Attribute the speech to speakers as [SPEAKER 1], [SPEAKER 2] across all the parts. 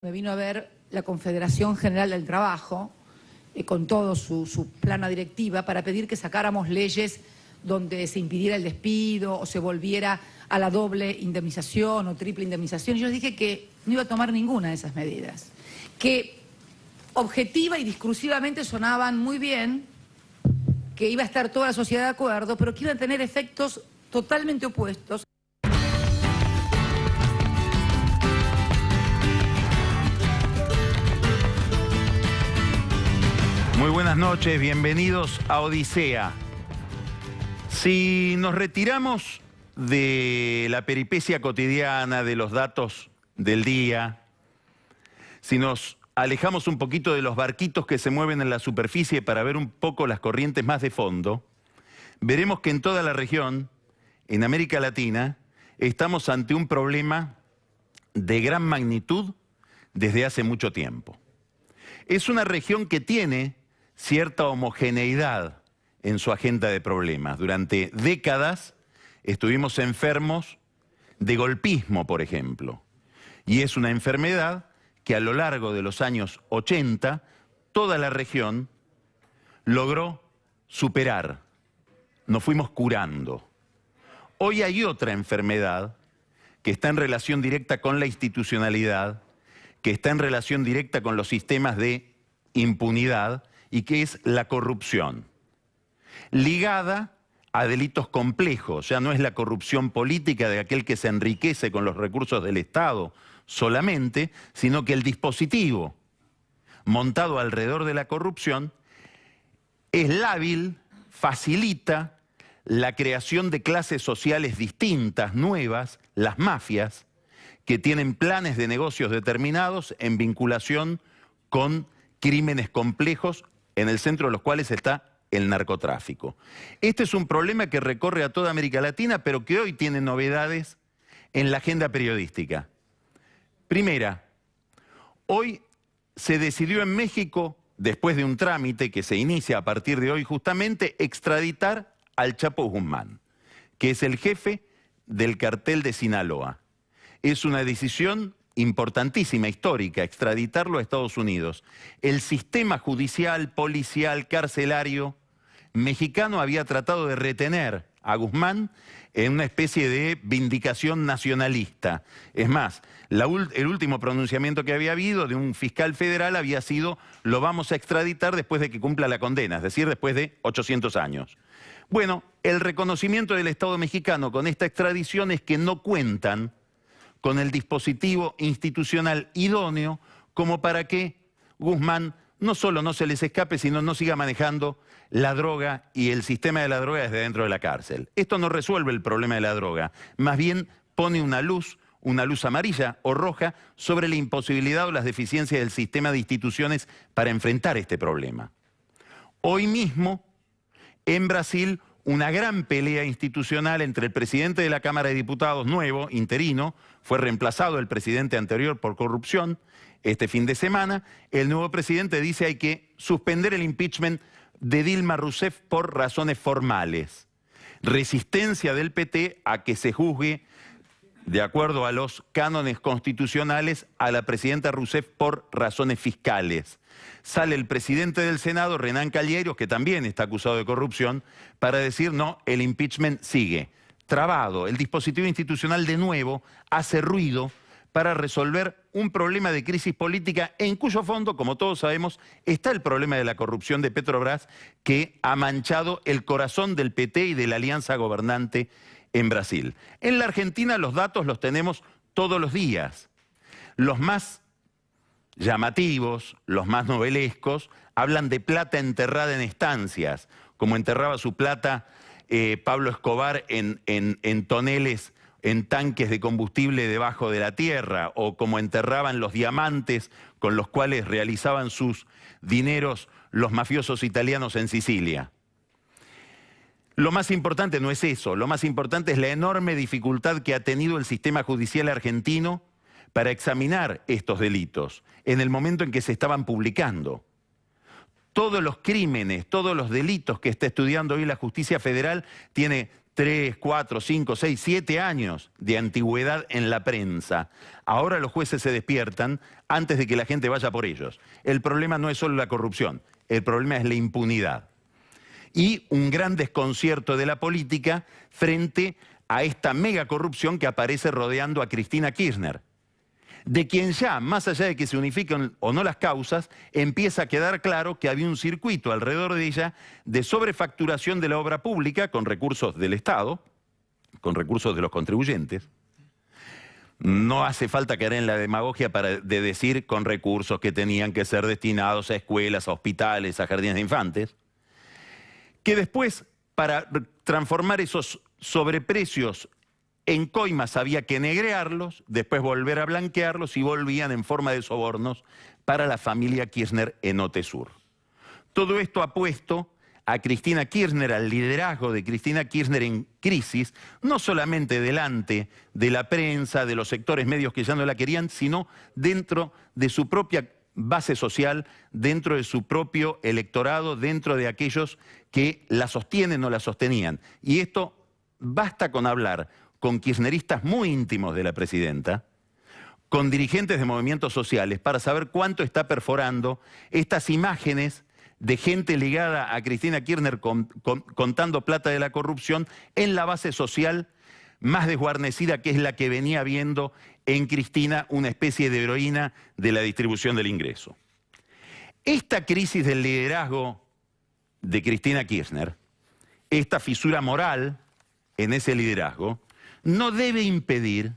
[SPEAKER 1] Me vino a ver la Confederación General del Trabajo, con todo su plana directiva, para pedir que sacáramos leyes donde se impidiera el despido o se volviera a la doble indemnización o triple indemnización. Y yo les dije que no iba a tomar ninguna de esas medidas, que objetiva y discursivamente sonaban muy bien, que iba a estar toda la sociedad de acuerdo, pero que iban a tener efectos totalmente opuestos.
[SPEAKER 2] Muy buenas noches, bienvenidos a Odisea. Si nos retiramos de la peripecia cotidiana, de los datos del día, si nos alejamos un poquito de los barquitos que se mueven en la superficie para ver un poco las corrientes más de fondo, veremos que en toda la región, en América Latina, estamos ante un problema de gran magnitud desde hace mucho tiempo. Es una región que tiene cierta homogeneidad en su agenda de problemas. Durante décadas estuvimos enfermos de golpismo, por ejemplo, y es una enfermedad que a lo largo de los años 80 toda la región logró superar. Nos fuimos curando. Hoy hay otra enfermedad que está en relación directa con la institucionalidad, que está en relación directa con los sistemas de impunidad, y que es la corrupción, ligada a delitos complejos. Ya no es la corrupción política de aquel que se enriquece con los recursos del Estado solamente, sino que el dispositivo montado alrededor de la corrupción es lábil, facilita la creación de clases sociales distintas, nuevas, las mafias, que tienen planes de negocios determinados en vinculación con crímenes complejos, en el centro de los cuales está el narcotráfico. Este es un problema que recorre a toda América Latina, pero que hoy tiene novedades en la agenda periodística. Primera, hoy se decidió en México, después de un trámite que se inicia a partir de hoy justamente, extraditar al Chapo Guzmán, que es el jefe del cartel de Sinaloa. Es una decisión importantísima, histórica, extraditarlo a Estados Unidos. El sistema judicial, policial, carcelario mexicano había tratado de retener a Guzmán en una especie de vindicación nacionalista. Es más, el último pronunciamiento que había habido de un fiscal federal había sido: lo vamos a extraditar después de que cumpla la condena, es decir, después de 800 años. Bueno, el reconocimiento del Estado mexicano con esta extradición es que no cuentan con el dispositivo institucional idóneo como para que Guzmán no solo no se les escape, sino no siga manejando la droga y el sistema de la droga desde dentro de la cárcel. Esto no resuelve el problema de la droga, más bien pone una luz amarilla o roja sobre la imposibilidad o las deficiencias del sistema de instituciones para enfrentar este problema. Hoy mismo, en Brasil, una gran pelea institucional entre el presidente de la Cámara de Diputados, nuevo, interino, fue reemplazado el presidente anterior por corrupción. Este fin de semana, el nuevo presidente dice hay que suspender el impeachment de Dilma Rousseff por razones formales. Resistencia del PT a que se juzgue, de acuerdo a los cánones constitucionales, a la presidenta Rousseff por razones fiscales. Sale el presidente del Senado, Renan Calheiros, que también está acusado de corrupción, para decir no, el impeachment sigue. Trabado, el dispositivo institucional de nuevo hace ruido para resolver un problema de crisis política en cuyo fondo, como todos sabemos, está el problema de la corrupción de Petrobras, que ha manchado el corazón del PT y de la alianza gobernante en Brasil. En la Argentina los datos los tenemos todos los días. Los más llamativos, los más novelescos, hablan de plata enterrada en estancias, como enterraba su plata Pablo Escobar en toneles, en tanques de combustible debajo de la tierra, o como enterraban los diamantes con los cuales realizaban sus dineros los mafiosos italianos en Sicilia. Lo más importante no es eso, lo más importante es la enorme dificultad que ha tenido el sistema judicial argentino para examinar estos delitos en el momento en que se estaban publicando. Todos los crímenes, todos los delitos que está estudiando hoy la justicia federal tiene 3, 4, 5, 6, 7 años de antigüedad en la prensa. Ahora los jueces se despiertan antes de que la gente vaya por ellos. El problema no es solo la corrupción, el problema es la impunidad. Y un gran desconcierto de la política frente a esta mega corrupción que aparece rodeando a Cristina Kirchner, de quien ya, más allá de que se unifiquen o no las causas, empieza a quedar claro que había un circuito alrededor de ella de sobrefacturación de la obra pública con recursos del Estado, con recursos de los contribuyentes. No hace falta caer en la demagogia de decir con recursos que tenían que ser destinados a escuelas, a hospitales, a jardines de infantes, que después, para transformar esos sobreprecios en coimas había que negrearlos, después volver a blanquearlos y volvían en forma de sobornos para la familia Kirchner en Otesur. Todo esto ha puesto a Cristina Kirchner, al liderazgo de Cristina Kirchner en crisis, no solamente delante de la prensa, de los sectores medios que ya no la querían, sino dentro de su propia base social, dentro de su propio electorado, dentro de aquellos que la sostienen o la sostenían. Y esto basta con hablar con kirchneristas muy íntimos de la presidenta, con dirigentes de movimientos sociales, para saber cuánto está perforando estas imágenes de gente ligada a Cristina Kirchner contando plata de la corrupción en la base social más desguarnecida, que es la que venía viendo en Cristina una especie de heroína de la distribución del ingreso. Esta crisis del liderazgo de Cristina Kirchner, esta fisura moral en ese liderazgo, no debe impedir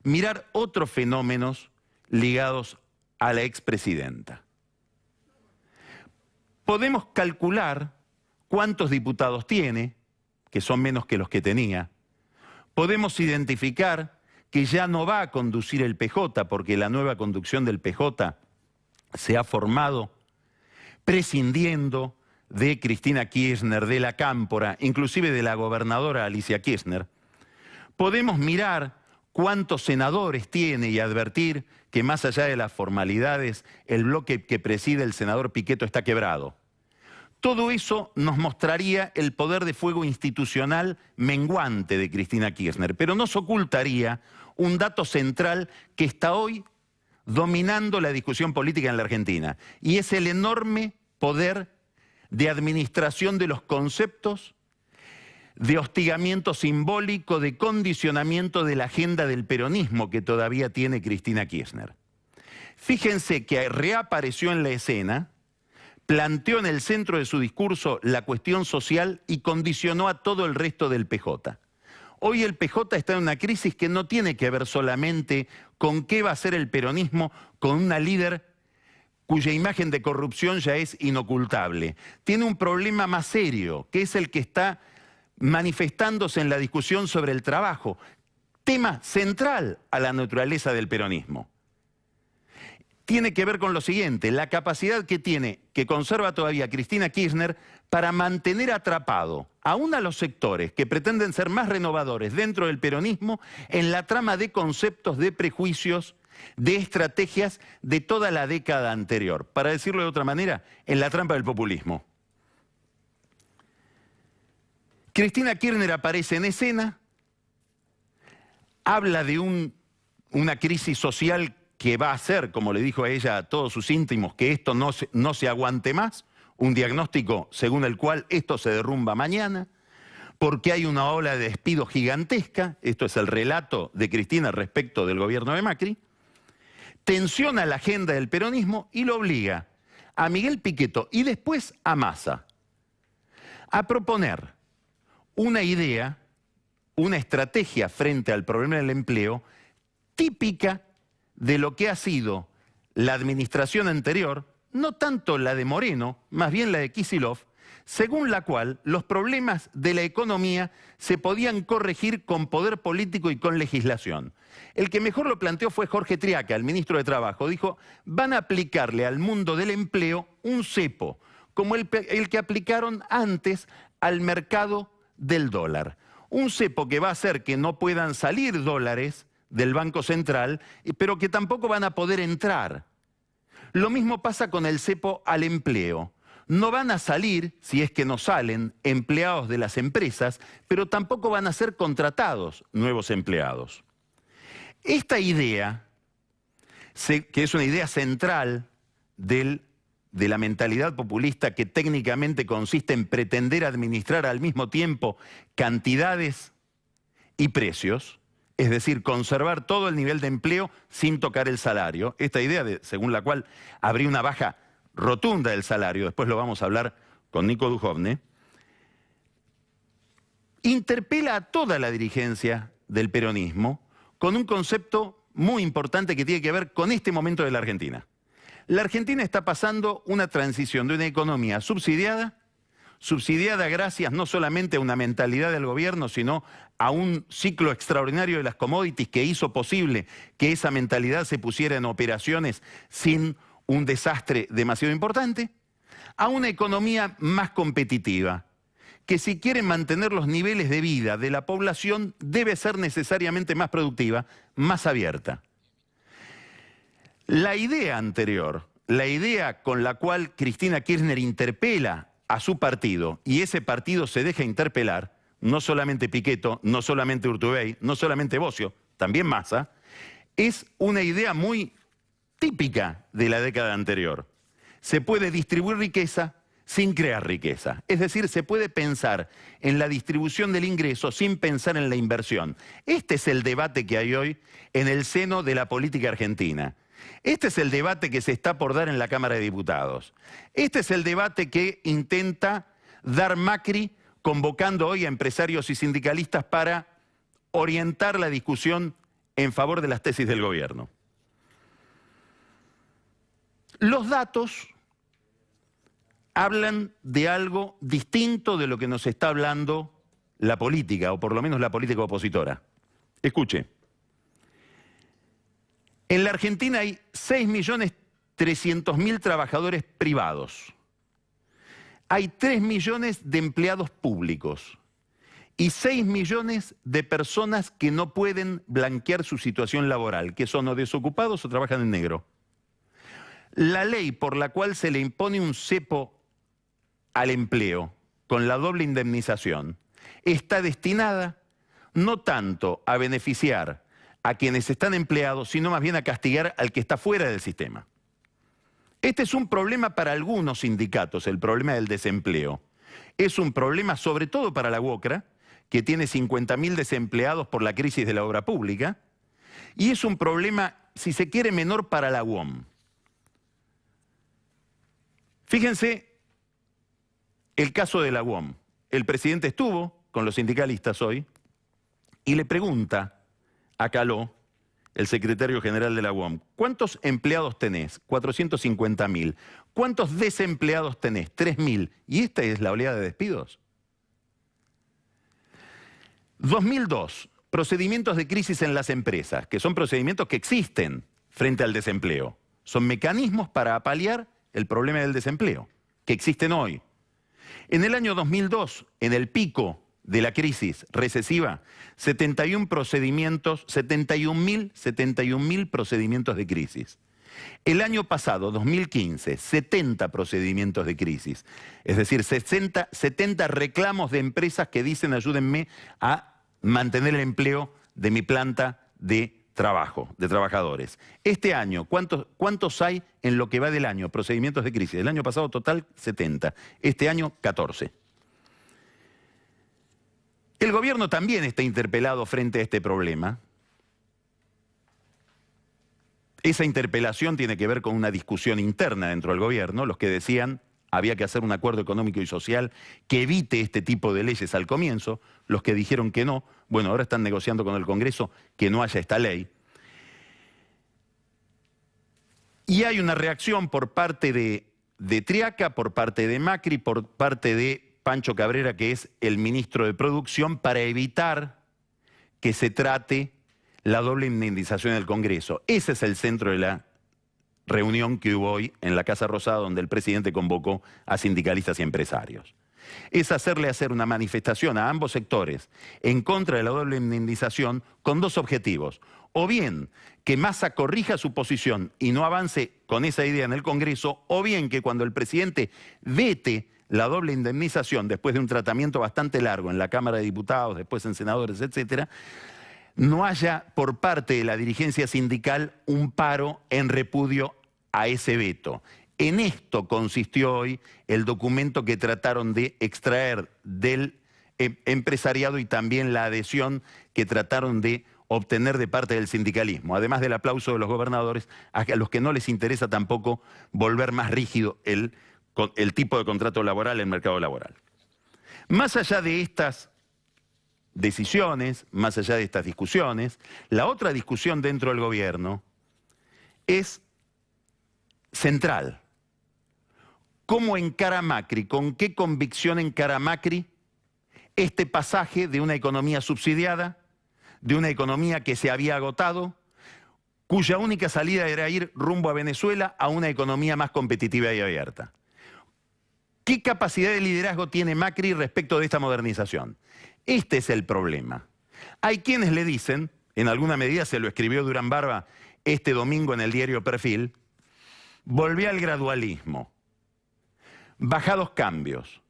[SPEAKER 2] mirar otros fenómenos ligados a la expresidenta. Podemos calcular cuántos diputados tiene, que son menos que los que tenía. Podemos identificar que ya no va a conducir el PJ, porque la nueva conducción del PJ se ha formado prescindiendo de Cristina Kirchner, de la Cámpora, inclusive de la gobernadora Alicia Kirchner. Podemos mirar cuántos senadores tiene y advertir que más allá de las formalidades, el bloque que preside el senador Pichetto está quebrado. Todo eso nos mostraría el poder de fuego institucional menguante de Cristina Kirchner, pero nos ocultaría un dato central que está hoy dominando la discusión política en la Argentina, y es el enorme poder de administración de los conceptos, de hostigamiento simbólico, de condicionamiento de la agenda del peronismo que todavía tiene Cristina Kirchner. Fíjense que reapareció en la escena, planteó en el centro de su discurso la cuestión social y condicionó a todo el resto del PJ. Hoy el PJ está en una crisis que no tiene que ver solamente con qué va a hacer el peronismo con una líder cuya imagen de corrupción ya es inocultable. Tiene un problema más serio, que es el que está manifestándose en la discusión sobre el trabajo, tema central a la naturaleza del peronismo. Tiene que ver con lo siguiente, la capacidad que conserva todavía Cristina Kirchner para mantener atrapado aún a los sectores que pretenden ser más renovadores dentro del peronismo en la trama de conceptos, de prejuicios, de estrategias de toda la década anterior. Para decirlo de otra manera, en la trampa del populismo. Cristina Kirchner aparece en escena, habla de una crisis social que va a hacer, como le dijo a ella a todos sus íntimos, que esto no se aguante más, un diagnóstico según el cual esto se derrumba mañana, porque hay una ola de despido gigantesca, esto es el relato de Cristina respecto del gobierno de Macri, tensiona la agenda del peronismo y lo obliga a Miguel Pichetto y después a Massa a proponer una idea, una estrategia frente al problema del empleo típica de lo que ha sido la administración anterior, no tanto la de Moreno, más bien la de Kicillof, según la cual los problemas de la economía se podían corregir con poder político y con legislación. El que mejor lo planteó fue Jorge Triaca, el ministro de Trabajo. Dijo, van a aplicarle al mundo del empleo un cepo, como el que aplicaron antes al mercado del dólar. Un cepo que va a hacer que no puedan salir dólares del Banco Central, pero que tampoco van a poder entrar. Lo mismo pasa con el cepo al empleo. No van a salir, si es que no salen, empleados de las empresas, pero tampoco van a ser contratados nuevos empleados. Esta idea, que es una idea central de la mentalidad populista, que técnicamente consiste en pretender administrar al mismo tiempo cantidades y precios, es decir, conservar todo el nivel de empleo sin tocar el salario. Esta idea según la cual habría una baja rotunda del salario, después lo vamos a hablar con Nico Duhovne, interpela a toda la dirigencia del peronismo con un concepto muy importante que tiene que ver con este momento de la Argentina. La Argentina está pasando una transición de una economía subsidiada gracias no solamente a una mentalidad del gobierno, sino a un ciclo extraordinario de las commodities que hizo posible que esa mentalidad se pusiera en operaciones sin un desastre demasiado importante, a una economía más competitiva, que si quiere mantener los niveles de vida de la población debe ser necesariamente más productiva, más abierta. La idea anterior, la idea con la cual Cristina Kirchner interpela a su partido, y ese partido se deja interpelar, no solamente Pichetto, no solamente Urtubey, no solamente Bocio, también Massa, es una idea muy típica de la década anterior. Se puede distribuir riqueza sin crear riqueza. Es decir, se puede pensar en la distribución del ingreso sin pensar en la inversión. Este es el debate que hay hoy en el seno de la política argentina. Este es el debate que se está por dar en la Cámara de Diputados. Este es el debate que intenta dar Macri, convocando hoy a empresarios y sindicalistas para orientar la discusión en favor de las tesis del gobierno. Los datos hablan de algo distinto de lo que nos está hablando la política, o por lo menos la política opositora. Escuche. En la Argentina hay 6.300.000 trabajadores privados. Hay 3 millones de empleados públicos y 6 millones de personas que no pueden blanquear su situación laboral, que son o desocupados o trabajan en negro. La ley por la cual se le impone un cepo al empleo con la doble indemnización está destinada no tanto a beneficiar a quienes están empleados, sino más bien a castigar al que está fuera del sistema. Este es un problema para algunos sindicatos, el problema del desempleo. Es un problema sobre todo para la UOCRA, que tiene 50.000 desempleados por la crisis de la obra pública, y es un problema, si se quiere, menor para la UOM. Fíjense el caso de la UOM. El presidente estuvo con los sindicalistas hoy y le pregunta a Caló, el secretario general de la UOM, ¿cuántos empleados tenés? 450.000. ¿Cuántos desempleados tenés? 3.000. ¿Y esta es la oleada de despidos? 2002, procedimientos de crisis en las empresas, que son procedimientos que existen frente al desempleo. Son mecanismos para paliar el problema del desempleo, que existen hoy. En el año 2002, en el pico de la crisis recesiva, 71.000 procedimientos de crisis. El año pasado, 2015, 70 procedimientos de crisis. Es decir, 70 reclamos de empresas que dicen ayúdenme a mantener el empleo de mi planta de trabajo, de trabajadores. Este año, ¿cuántos hay en lo que va del año? Procedimientos de crisis. El año pasado total 70. Este año 14. El gobierno también está interpelado frente a este problema. Esa interpelación tiene que ver con una discusión interna dentro del gobierno, los que decían había que hacer un acuerdo económico y social que evite este tipo de leyes al comienzo, los que dijeron que no, bueno, ahora están negociando con el Congreso que no haya esta ley. Y hay una reacción por parte de Triaca, por parte de Macri, por parte de Pancho Cabrera, que es el ministro de Producción, para evitar que se trate la doble indemnización del Congreso. Ese es el centro de la reunión que hubo hoy en la Casa Rosada, donde el presidente convocó a sindicalistas y empresarios. es hacerle hacer una manifestación a ambos sectores en contra de la doble indemnización con dos objetivos. O bien que Massa corrija su posición y no avance con esa idea en el Congreso, o bien que cuando el presidente vete la doble indemnización después de un tratamiento bastante largo en la Cámara de Diputados, después en senadores, etcétera, no haya por parte de la dirigencia sindical un paro en repudio a ese veto. En esto consistió hoy el documento que trataron de extraer del empresariado y también la adhesión que trataron de obtener de parte del sindicalismo, además del aplauso de los gobernadores, a los que no les interesa tampoco volver más rígido el tipo de contrato laboral en el mercado laboral. Más allá de estas decisiones, más allá de estas discusiones, la otra discusión dentro del gobierno es central. ¿Cómo encara Macri, con qué convicción encara Macri este pasaje de una economía subsidiada, de una economía que se había agotado, cuya única salida era ir rumbo a Venezuela a una economía más competitiva y abierta? ¿Qué capacidad de liderazgo tiene Macri respecto de esta modernización? Este es el problema. Hay quienes le dicen, en alguna medida se lo escribió Durán Barba este domingo en el diario Perfil, volví al gradualismo, bajá 2 cambios.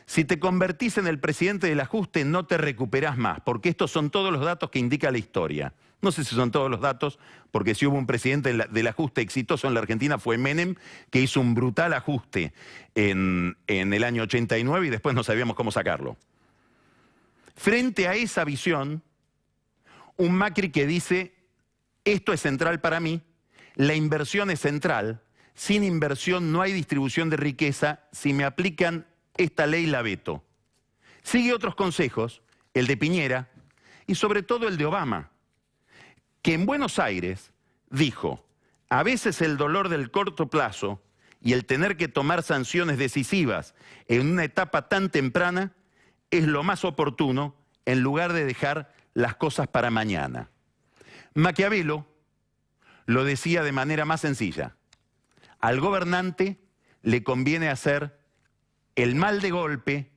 [SPEAKER 2] Si te convertís en el presidente del ajuste no te recuperás más, porque estos son todos los datos que indica la historia. No sé si son todos los datos, porque si hubo un presidente del ajuste exitoso en la Argentina fue Menem, que hizo un brutal ajuste en el año 89 y después no sabíamos cómo sacarlo. Frente a esa visión, un Macri que dice, esto es central para mí, la inversión es central, sin inversión no hay distribución de riqueza, si me aplican esta ley la veto. Sigue otros consejos, el de Piñera y sobre todo el de Obama, que en Buenos Aires dijo, a veces el dolor del corto plazo y el tener que tomar sanciones decisivas en una etapa tan temprana es lo más oportuno en lugar de dejar las cosas para mañana. Maquiavelo lo decía de manera más sencilla. Al gobernante le conviene hacer el mal de golpe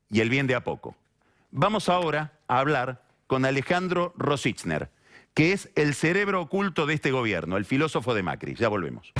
[SPEAKER 2] y el bien de a poco. Vamos ahora a hablar con Alejandro Rosichner, que es el cerebro oculto de este gobierno, el filósofo de Macri. Ya volvemos.